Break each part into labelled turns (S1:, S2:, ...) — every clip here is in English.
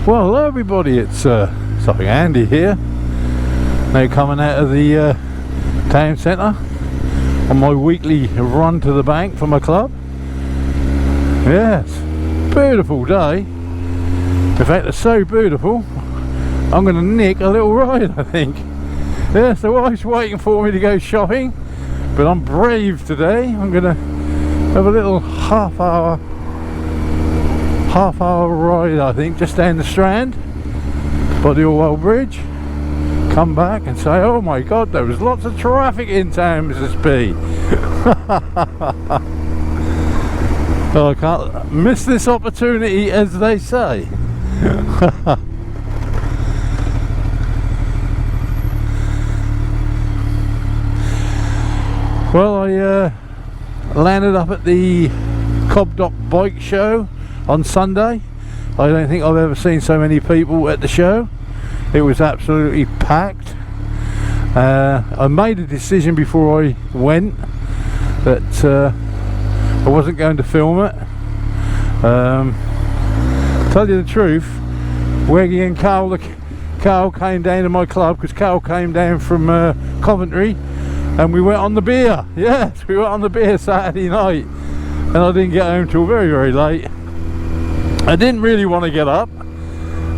S1: Well, hello everybody, it's Suffolk Andy here. Now coming out of the town centre on my weekly run to the bank for my club. Yes, beautiful day. In fact, it's so beautiful I'm going to nick a little ride, I think. Yeah, so wife's waiting for me to go shopping, but I'm brave today. I'm going to have a little half hour ride, I think, just down the Strand by the Orwell Bridge, come back and say, oh my god, there was lots of traffic in town, Mrs. P. Oh, I can't miss this opportunity, as they say. Well, I landed up at the Cobdock Bike Show on Sunday. I don't think I've ever seen so many people at the show. It was absolutely packed. I made a decision before I went that I wasn't going to film it. Tell you the truth, Weggy and Carl came down to my club because Carl came down from Coventry, and we went on the beer. Yes, we went on the beer Saturday night, and I didn't get home till very, very late. I didn't really want to get up,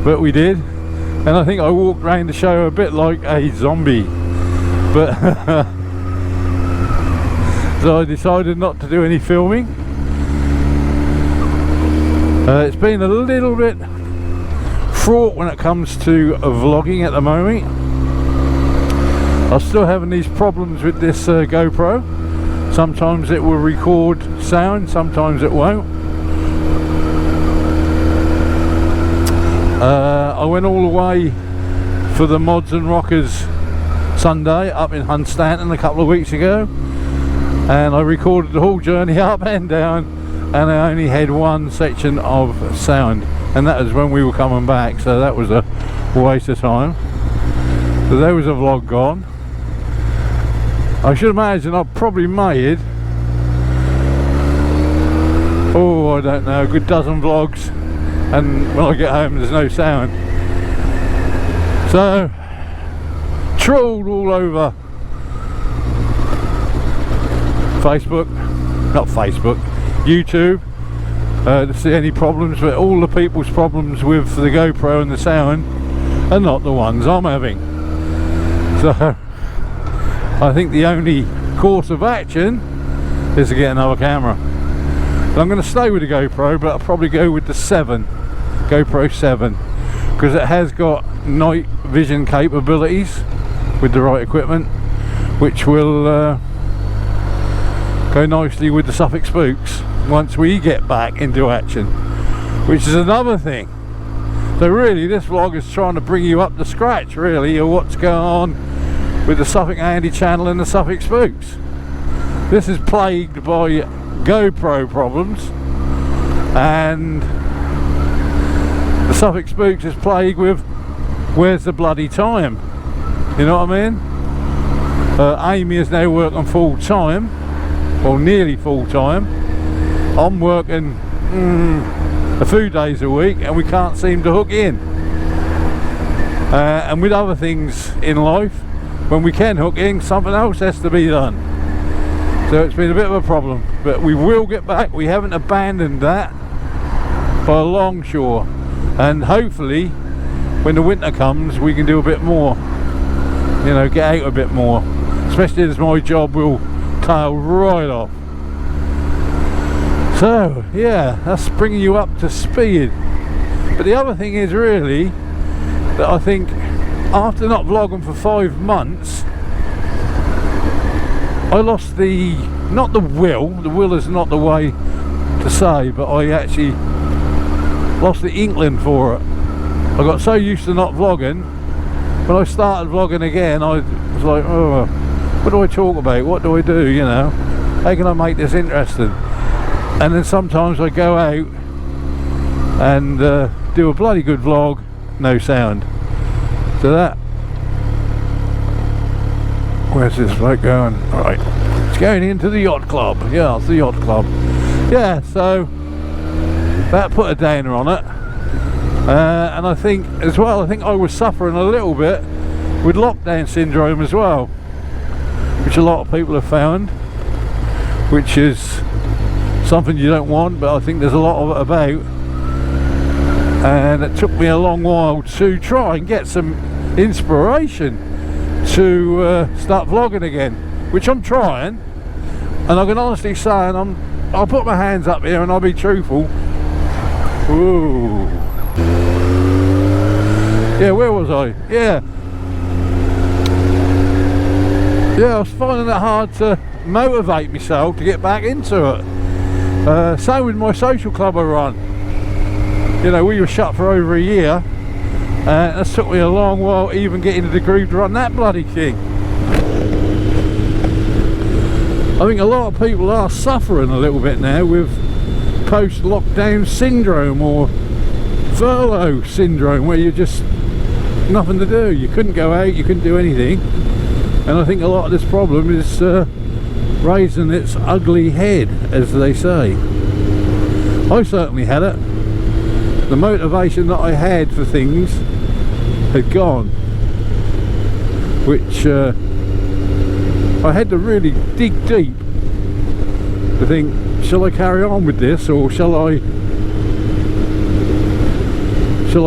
S1: but we did, and I think I walked around the show a bit like a zombie, but so I decided not to do any filming. It's been a little bit fraught when it comes to vlogging at the moment. I'm still having these problems with this GoPro. Sometimes it will record sound, sometimes it won't. I went all the way for the Mods and Rockers Sunday up in Hunstanton a couple of weeks ago, and I recorded the whole journey up and down, and I only had one section of sound, and that was when we were coming back, so that was a waste of time. So there was a vlog gone. I should imagine I've probably made, oh, I don't know, a good dozen vlogs, and when I get home there's no sound. So trawled all over YouTube to see any problems, but all the people's problems with the GoPro and the sound are not the ones I'm having. So I think the only course of action is to get another camera. But I'm going to stay with the GoPro, but I'll probably go with the GoPro 7, because it has got night vision capabilities with the right equipment, which will go nicely with the Suffolk Spooks once we get back into action, which is another thing. So really this vlog is trying to bring you up to scratch really of what's going on with the Suffolk Andy channel and the Suffolk Spooks. This is plagued by GoPro problems, and the Suffolk Spooks is plagued with where's the bloody time, you know what I mean? Amy is now working full time, well nearly full time. I'm working a few days a week, and we can't seem to hook in, and with other things in life, when we can hook in, something else has to be done. So it's been a bit of a problem, but we will get back. We haven't abandoned that by a long shot, and hopefully when the winter comes we can do a bit more, you know, get out a bit more, especially as my job will tail right off. So yeah, that's bringing you up to speed. But the other thing is really that I think after not vlogging for 5 months, I lost the will is not the way to say, but I actually lost the inkling for it. I got so used to not vlogging, when I started vlogging again I was like, oh, what do I talk about, what do I do, you know, how can I make this interesting? And then sometimes I go out and do a bloody good vlog, no sound. So that, where's this bloke going? Alright, it's going into the yacht club. Yeah, it's the yacht club. Yeah, so that put a downer on it. And I think as well, I think I was suffering a little bit with lockdown syndrome as well, which a lot of people have found, which is something you don't want, but I think there's a lot of it about. And it took me a long while to try and get some inspiration to start vlogging again, which I'm trying, and I can honestly say, and I'll put my hands up here and I'll be truthful. Ooh. Yeah, where was I? Yeah, I was finding it hard to motivate myself to get back into it. Same with my social club I run. You know, we were shut for over a year, and it took me a long while even getting into the groove to run that bloody thing. I think a lot of people are suffering a little bit now with post-lockdown syndrome or furlough syndrome, where you're just nothing to do. You couldn't go out, you couldn't do anything, and I think a lot of this problem is raising its ugly head, as they say. I certainly had it. The motivation that I had for things had gone, which I had to really dig deep to think, shall I carry on with this, or shall I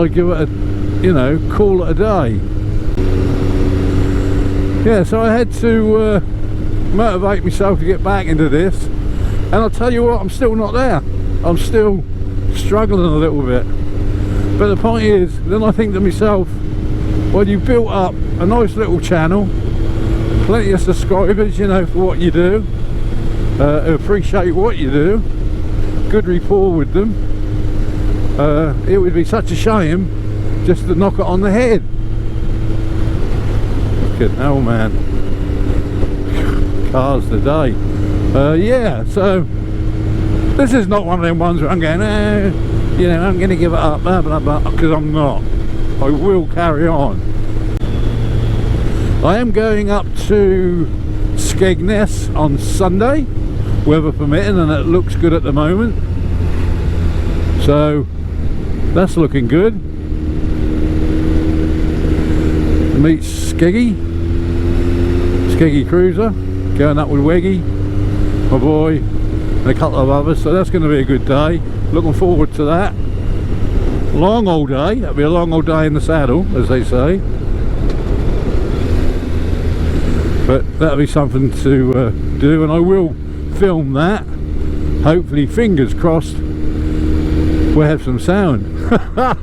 S1: give it a, you know, call it a day? Yeah, so I had to motivate myself to get back into this, and I'll tell you what, I'm still not there. I'm still struggling a little bit. But the point is, then I think to myself, well, you've built up a nice little channel, plenty of subscribers, you know, for what you do, who appreciate what you do, good rapport with them. It would be such a shame just to knock it on the head. Fucking hell, man. Cars today. Yeah, so this is not one of them ones where I'm going, you know, I'm going to give it up, blah blah blah, because I'm not. I will carry on. I am going up to Skegness on Sunday, weather permitting, and it looks good at the moment, so that's looking good. Meet Skeggy Cruiser, going up with Weggy, my boy, and a couple of others, so that's going to be a good day. Looking forward to that. Long old day. That'll be a long old day in the saddle, as they say. But that'll be something to do, and I will film that. Hopefully, fingers crossed, we'll have some sound. I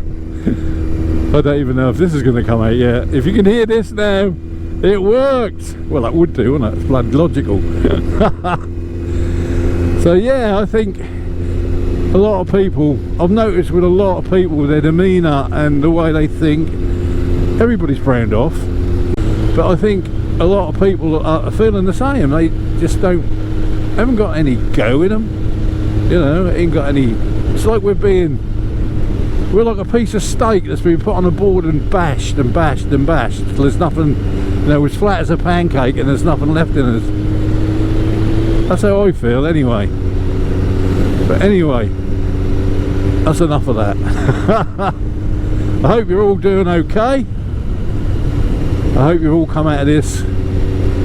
S1: don't even know if this is going to come out yet. If you can hear this now, it worked. Well, that would do, wouldn't it? It's bloody logical. So yeah, I think a lot of people, I've noticed with a lot of people, their demeanour and the way they think, everybody's frowned off, but I think a lot of people are feeling the same. They just haven't got any go in them, you know, ain't got any. It's like we're like a piece of steak that's been put on a board and bashed and bashed and bashed till there's nothing, you know, as flat as a pancake and there's nothing left in us. That's how I feel anyway. But anyway, that's enough of that. I hope you're all doing okay. I hope you've all come out of this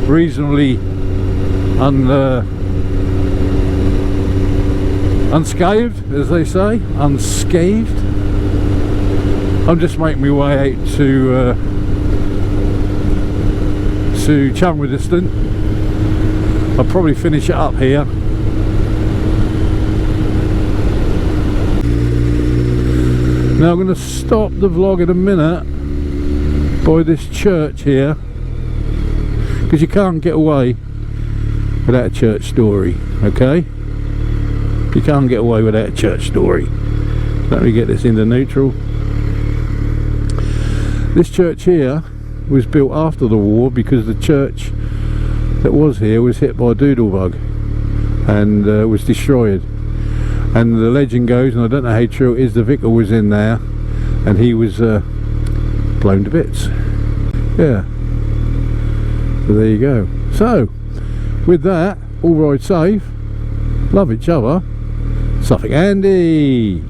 S1: reasonably unscathed, as they say, unscathed. I'm just making my way out to Chumrediston. I'll probably finish it up here. Now I'm going to stop the vlog in a minute by this church here, because you can't get away without a church story, okay? You can't get away without a church story. Let me get this into neutral. This church here was built after the war because the church that was here was hit by a doodlebug and was destroyed. And the legend goes, and I don't know how true it is, the vicar was in there and he was blown to bits. Yeah, so there you go. So with that, all ride safe, love each other, Suffolk Andy.